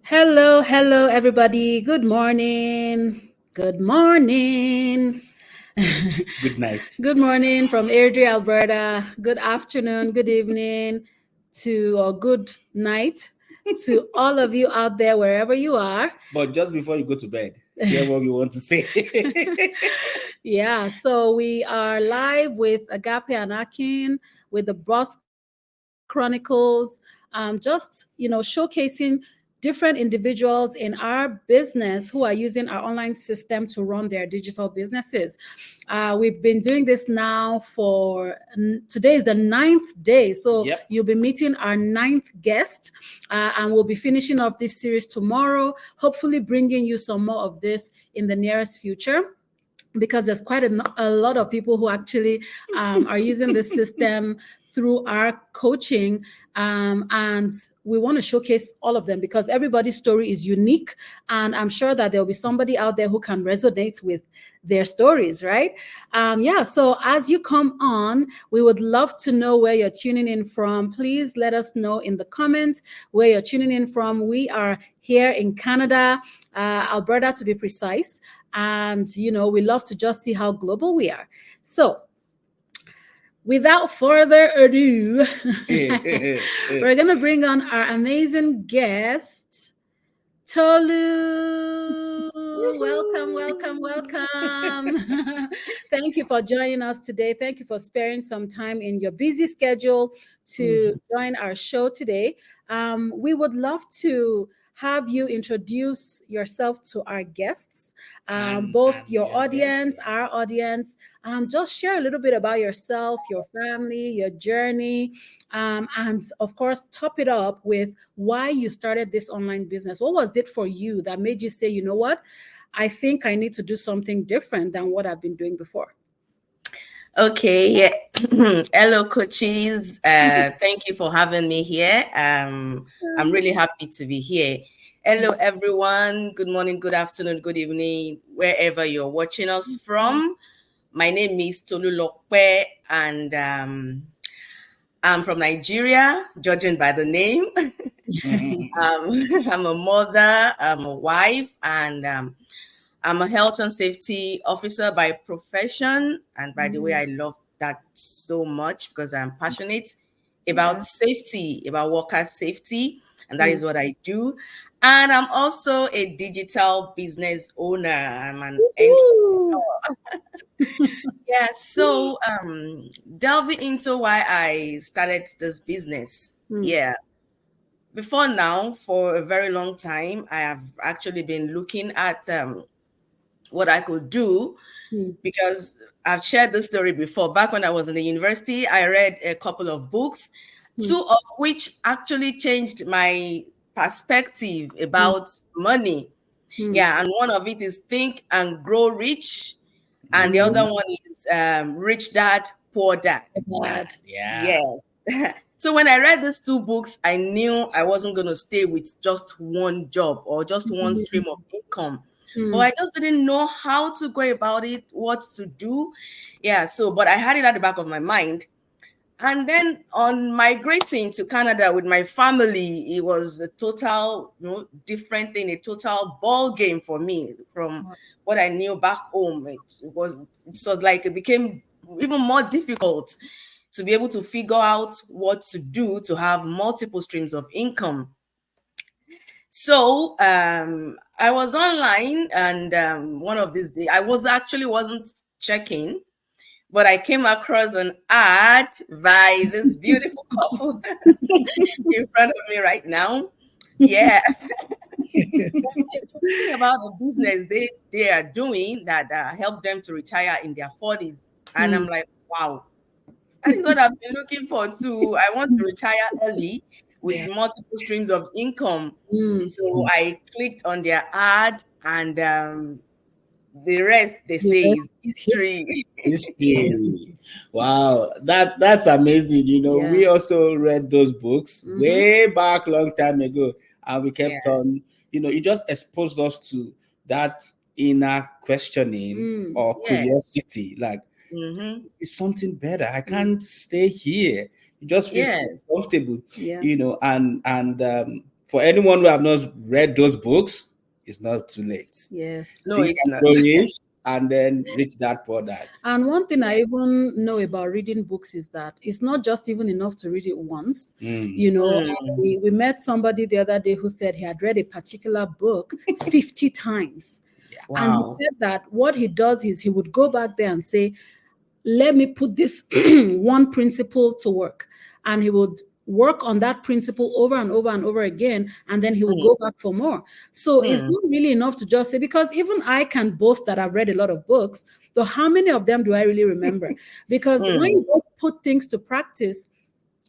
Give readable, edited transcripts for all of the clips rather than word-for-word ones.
Hello, everybody. Good morning. Good morning. Good night. Good morning from Airdrie, Alberta. Good afternoon, good evening or good night to all of you out there, wherever you are. But just before you go to bed, share what you want to say. Yeah, so we are live with Agape and Akin with the Boss Chronicles, showcasing different individuals in our business who are using our online system to run their digital businesses. We've been doing this now today is the ninth day. So Yep. you'll be meeting our ninth guest, and we'll be finishing off this series tomorrow, hopefully bringing you some more of this in the nearest future, because there's quite a lot of people who actually are using this system through our coaching, and we want to showcase all of them because everybody's story is unique, and I'm sure that there'll be somebody out there who can resonate with their stories, right? Yeah, so as you come on, we would love to know where you're tuning in from. Please let us know in the comments where you're tuning in from. We are here in Canada, Alberta to be precise, and we love to just see how global we are. So without further ado, we're gonna bring on our amazing guest, Tolu. Welcome. Thank you for joining us today. Thank you for sparing some time in your busy schedule to join our show today. We would love to have you introduce yourself to our guests, both your audience, our audience. Just share a little bit about yourself, your family, your journey, and of course, top it up with why you started this online business. What was it for you that made you say, you know what, I think I need to do something different than what I've been doing before? Okay, yeah. Hello, coaches. Thank you for having me here. I'm really happy to be here. Hello, everyone. Good morning, good afternoon, good evening, wherever you're watching us from. My name is Tolulope, and I'm from Nigeria, judging by the name. I'm a mother, I'm a wife, and I'm a health and safety officer by profession. And by the way, I love that so much because I'm passionate about safety, about workers' safety. And that is what I do. And I'm also a digital business owner. I'm an entrepreneur. Yeah. So delving into why I started this business. Yeah. Before now, for a very long time, I have actually been looking at what I could do, because I've shared this story before. Back when I was in the university, I read a couple of books, two of which actually changed my perspective about money. Yeah, and one of it is Think and Grow Rich, and the other one is Rich Dad, Poor Dad. Yeah. Yes. So when I read these two books, I knew I wasn't going to stay with just one job or just one stream of income. But I just didn't know how to go about it, what to do. Yeah, but I had it at the back of my mind. And then on migrating to Canada with my family, it was a total, different thing, a total ball game for me from what I knew back home. It was like it became even more difficult to be able to figure out what to do to have multiple streams of income. So I was online, and one of these days, I wasn't checking, but I came across an ad by this beautiful couple in front of me right now. Yeah. Talking about the business they are doing that help them to retire in their 40s. And I'm like, wow, that is what I've been looking for too. I want to retire early with multiple streams of income. So I clicked on their ad, and the rest, they say, is history. History. Wow, that's amazing. We also read those books way back long time ago, and we kept on. It just exposed us to that inner questioning or curiosity. Like, it's something better. I can't stay here. You just feel so Yes. comfortable. And for anyone who have not read those books, it's not too late. Yes. No, it's not. And then reach that poor dad. And one thing I even know about reading books is that it's not just even enough to read it once. You know, we met somebody the other day who said he had read a particular book 50 times. Wow. And he said that what he does is he would go back there and say, let me put this one principle to work. And he would work on that principle over and over and over again, and then he will go back for more. So it's not really enough to just say, because even I can boast that I've read a lot of books, but how many of them do I really remember? Because when you don't put things to practice,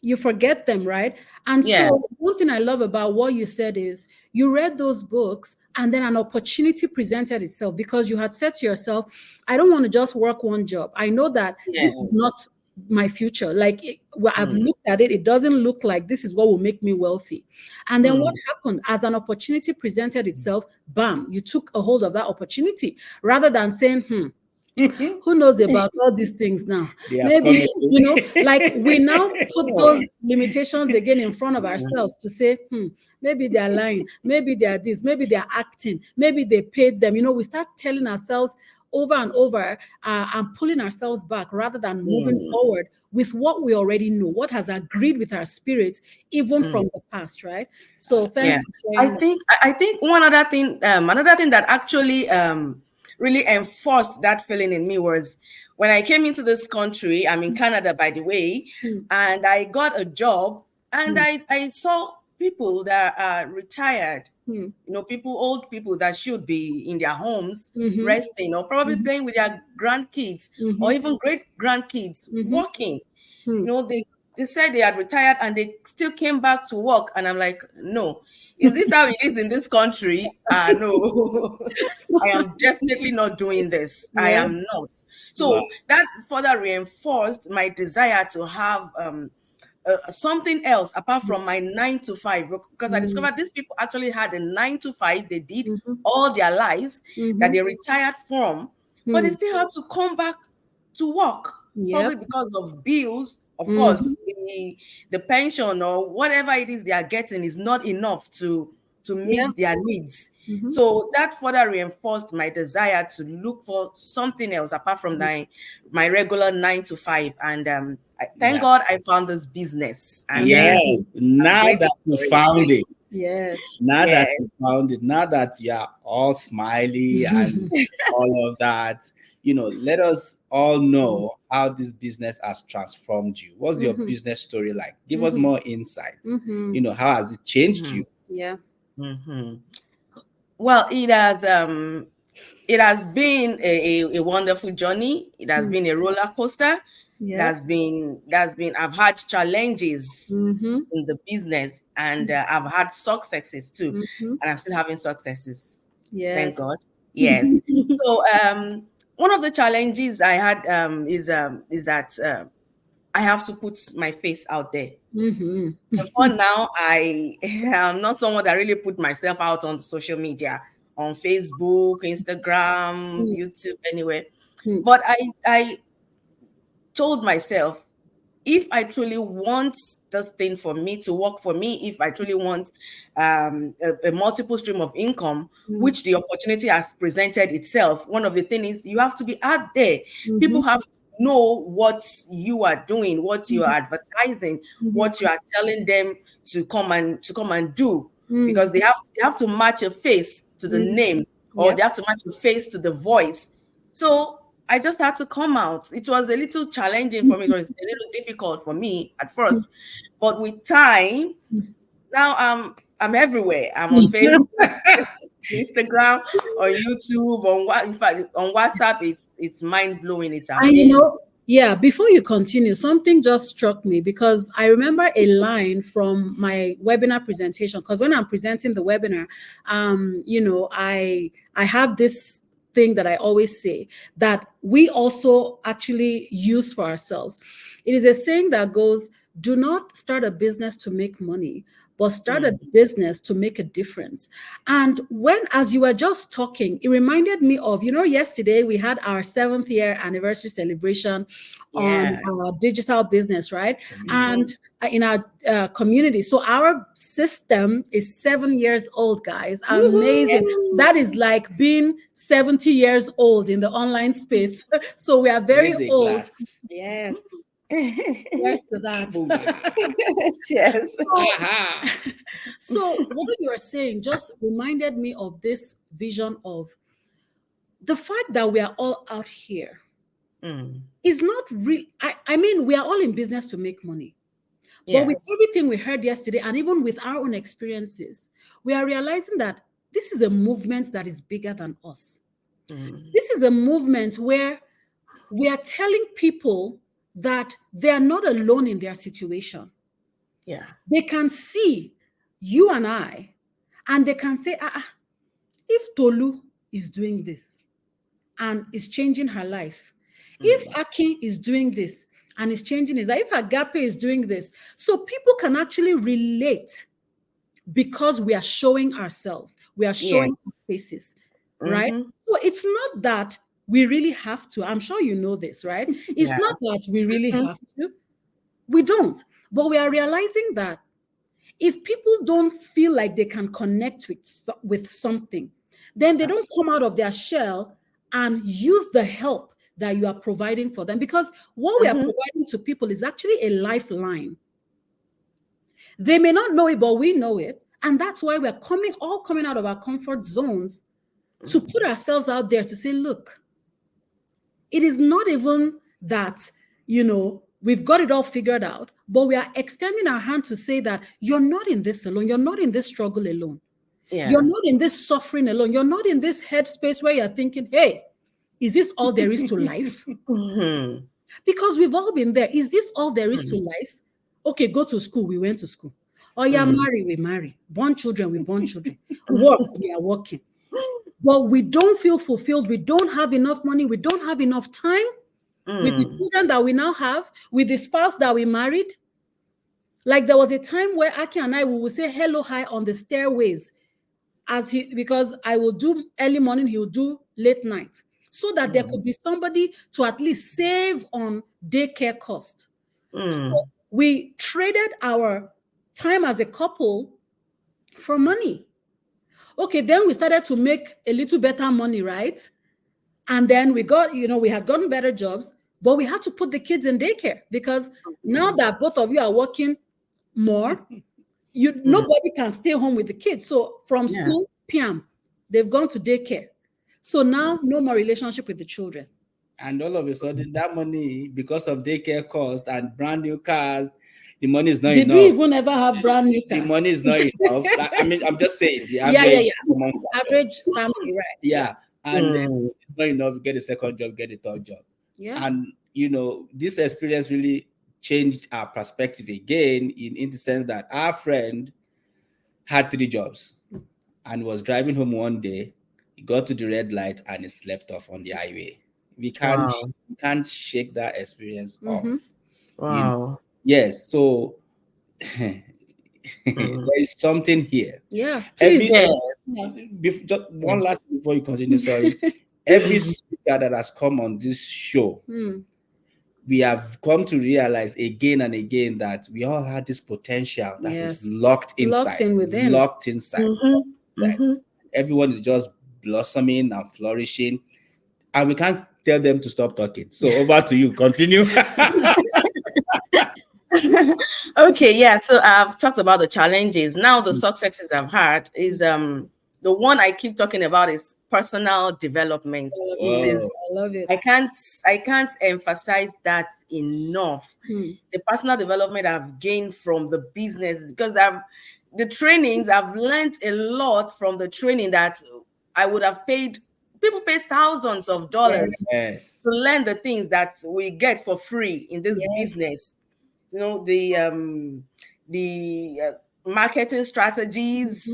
you forget them, right? And so one thing I love about what you said is you read those books and then an opportunity presented itself, because you had said to yourself, I don't want to just work one job. I know that this is not my future. Like I've looked at it, it doesn't look like this is what will make me wealthy. And then what happened? As an opportunity presented itself, bam, you took a hold of that opportunity rather than saying, who knows about all these things now? Maybe, you know, like we now put those limitations again in front of ourselves to say, maybe they're lying, maybe they're this, maybe they're acting, maybe they paid them. You know, we start telling ourselves over and over and pulling ourselves back rather than moving forward with what we already know, what has agreed with our spirit, even from the past, right? So thanks for sharing. I think another thing that actually really enforced that feeling in me was when I came into this country. I'm in Canada, by the way, and I got a job, and I saw people that are retired, you know, old people that should be in their homes resting, or probably playing with their grandkids or even great grandkids, working. You know, they said they had retired and they still came back to work. And I'm like, no, is this how it is in this country? No, I am definitely not doing this. I am not. So that further reinforced my desire to have something else apart from my 9 to 5, because I discovered these people actually had a 9 to 5 they did all their lives that they retired from, but they still had to come back to work, probably because of bills. Of course, the pension or whatever it is they are getting is not enough to meet their needs. So that further reinforced my desire to look for something else apart from my regular 9 to 5. And thank God I found this business. And now that you found it. Now that you found it, now that you are all smiley and all of that, you know, let us all know how this business has transformed you. What's your business story like? Give us more insights. You know, how has it changed you? Well, it has been a wonderful journey. It has been a roller coaster. That's been I've had challenges in the business, and I've had successes too, and I'm still having successes. Thank God. Yes. So one of the challenges I had is that I have to put my face out there. For now, I am not someone that really put myself out on social media, on Facebook, Instagram, YouTube, anywhere. But I told myself, if I truly want this thing for me to work for me, if I truly want a multiple stream of income, which the opportunity has presented itself, one of the things is you have to be out there. People have to know what you are doing, what you are advertising, what you are telling them to come and do, because they have to match a face to the name, or they have to match a face to the voice. So I just had to come out. It was a little challenging for me. It was a little difficult for me at first, but with time, now I'm everywhere. I'm on Facebook, Instagram, on YouTube, on WhatsApp. It's mind blowing. It's amazing. And before you continue, something just struck me, because I remember a line from my webinar presentation. Because when I'm presenting the webinar, I have this thing that I always say that we also actually use for ourselves. It is a saying that goes, do not start a business to make money, but start a business to make a difference. And as you were just talking, it reminded me of, yesterday we had our 7th year anniversary celebration on our digital business, right? And in our community. So our system is 7 years old, guys. Amazing. That is like being 70 years old in the online space. So we are very old. Yes. Cheers to that. Cheers. So what you are saying just reminded me of this vision of the fact that we are all out here is not real. I mean, we are all in business to make money. But with everything we heard yesterday, and even with our own experiences, we are realizing that this is a movement that is bigger than us. This is a movement where we are telling people that they are not alone in their situation. Yeah. They can see you and I, and they can say, if Tolu is doing this and is changing her life, if Aki is doing this and is changing his life, if Agape is doing this, so people can actually relate because we are showing ourselves, we are showing our faces, right? So it's not that we really have to. I'm sure you know this, right? It's not that we really have to. We don't. But we are realizing that if people don't feel like they can connect with something, then they don't come out of their shell and use the help that you are providing for them. Because what we are providing to people is actually a lifeline. They may not know it, but we know it. And that's why we're coming out of our comfort zones to put ourselves out there to say, look, it is not even that, we've got it all figured out, but we are extending our hand to say that you're not in this alone. You're not in this struggle alone. Yeah. You're not in this suffering alone. You're not in this headspace where you're thinking, hey, is this all there is to life? Because we've all been there. Is this all there is to life? Okay, go to school. We went to school. Oh, yeah, marry, we marry. Born children, we born children. Work, we are working. But we don't feel fulfilled. We don't have enough money. We don't have enough time with the children that we now have, with the spouse that we married. Like there was a time where Aki and I would say hello, hi on the stairways, because I will do early morning, he will do late night, so that there could be somebody to at least save on daycare cost. So we traded our time as a couple for money. Okay, then we started to make a little better money, right? And then we got, we had gotten better jobs, but we had to put the kids in daycare because now that both of you are working more, nobody can stay home with the kids. So from school, PM, they've gone to daycare. So now no more relationship with the children. And all of a sudden, that money, because of daycare cost and brand new cars, the money is not enough. Did we even ever have brand new cars? The money is not enough. I mean, I'm just saying the average, average family, right? Yeah. And it's not enough, get a second job, get a third job. Yeah. And this experience really changed our perspective again in the sense that our friend had 3 jobs and was driving home one day. He got to the red light and he slept off on the highway. We can't shake that experience off. Wow. Yes. So there is something here. Yeah. Just one last thing before you continue. Sorry. Every speaker that has come on this show, we have come to realize again and again that we all had this potential that is locked inside. Locked inside. Everyone is just blossoming and flourishing, and we can't tell them to stop talking. So over to you. Continue. Okay, yeah. So I've talked about the challenges. Now the successes I've had is the one I keep talking about is personal development. It is. I love it. I can't emphasize that enough. The personal development I've gained from the business, because the trainings I've learned a lot from the training that I would have paid. People pay thousands of dollars to learn the things that we get for free in this business. The marketing strategies,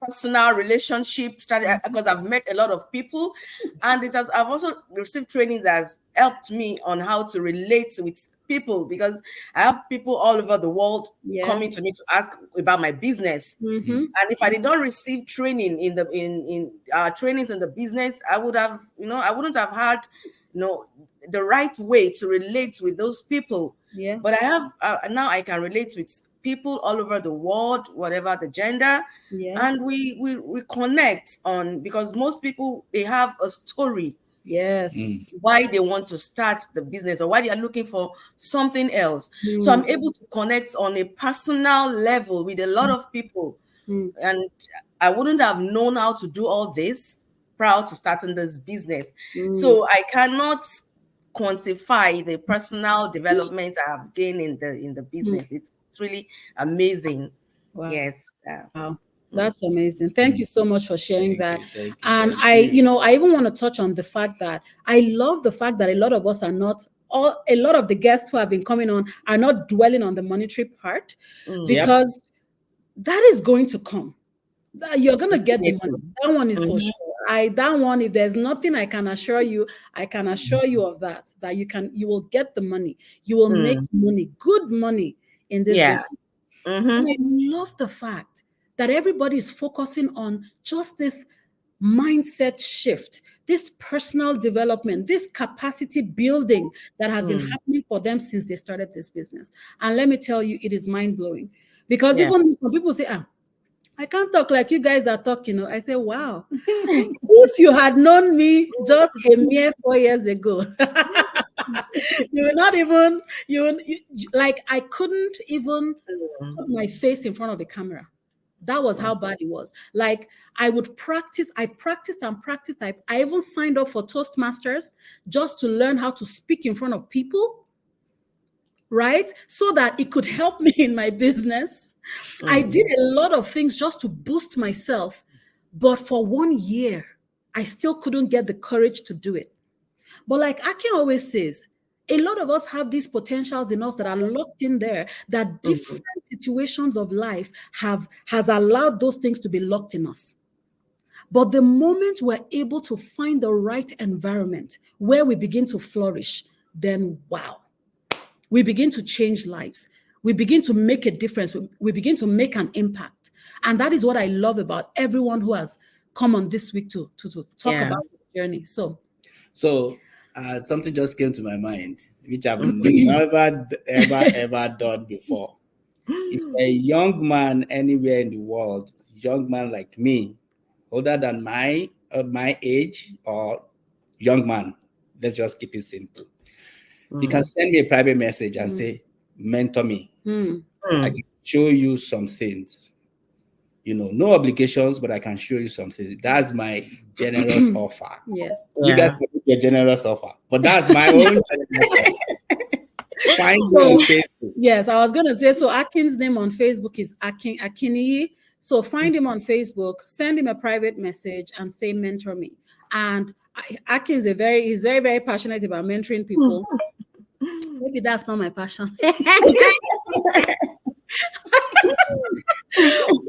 personal relationship strategy, because I've met a lot of people, and I've also received training that has helped me on how to relate with people, because I have people all over the world coming to me to ask about my business. And if I did not receive training in trainings in the business, I would have, I wouldn't have had, the right way to relate with those people. But I have now I can relate with people all over the world, whatever the gender, and we connect on, because most people, they have a story. Why they want to start the business, or why they are looking for something else. So I'm able to connect on a personal level with a lot of people. And I wouldn't have known how to do all this prior to starting this business. So I cannot quantify the personal development I've gained in the business. It's really amazing. Wow. Yes. Wow. That's amazing. Thank you so much for sharing that. Thank you, and I even want to touch on the fact that I love the fact that a lot of us are not, a lot of the guests who have been coming on are not dwelling on the monetary part, because that is going to come. You're going to get the money. That one is for sure. That one, if there's nothing I can assure you, of that you will get the money. You will make money, good money in this business. And I love the fact that everybody is focusing on just this mindset shift, this personal development, this capacity building that has been happening for them since they started this business. And let me tell you, it is mind-blowing, because even some people say, I can't talk like you guys are talking. I say, wow, if you had known me just a mere 4 years ago, you would not even, like, I couldn't even put my face in front of a camera. That was how bad it was. Like, I practiced. I even signed up for Toastmasters just to learn how to speak in front of people, right? So that it could help me in my business. I did a lot of things just to boost myself. But for 1 year, I still couldn't get the courage to do it. But like Akin always says, a lot of us have these potentials in us that are locked in there, that different situations of life has allowed those things to be locked in us. But the moment we're able to find the right environment where we begin to flourish, then wow, we begin to change lives. We begin to make a difference. We begin to make an impact. And that is what I love about everyone who has come on this week to talk about the journey. So something just came to my mind, which I've never, ever done before. If a young man anywhere in the world, young man like me, older than my age, or young man, let's just keep it simple. You can send me a private message and say, mentor me. I can show you some things. No obligations, but I can show you something. That's my generous offer. Yes. You guys can put your generous offer, but that's my own generous offer. Find me on Facebook. Yes, I was going to say, so Akin's name on Facebook is Akiniyi. So find him on Facebook, send him a private message and say, mentor me. And Akin is he's very, very passionate about mentoring people. Maybe that's not my passion.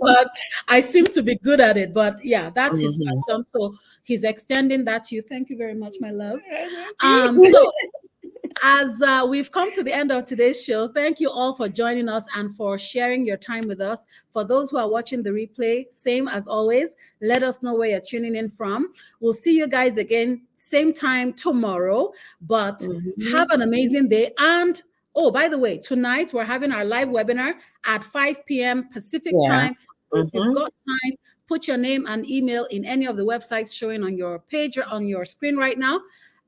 But I seem to be good at it. But yeah, that's his passion. So he's extending that to you. Thank you very much, my love. So as we've come to the end of today's show, thank you all for joining us and for sharing your time with us. For those who are watching the replay, same as always, let us know where you're tuning in from. We'll see you guys again, same time tomorrow. But have an amazing day. And oh, by the way, tonight we're having our live webinar at 5 p.m. Pacific time. If you've got time, put your name and email in any of the websites showing on your page or on your screen right now,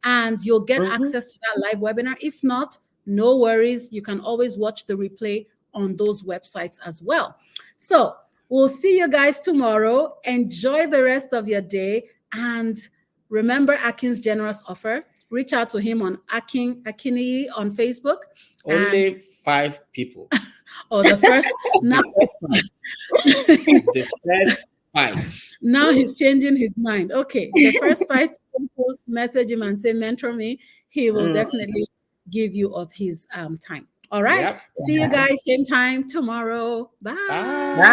and you'll get access to that live webinar. If not, no worries. You can always watch the replay on those websites as well. So we'll see you guys tomorrow. Enjoy the rest of your day. And remember Akin's generous offer. Reach out to him on Akiniyi on Facebook. Only 5 people. Oh, the first. Now, the first 5. Now he's changing his mind. Okay, the first 5 people message him and say, mentor me. He will definitely give you of his time. All right. See you guys same time tomorrow. Bye.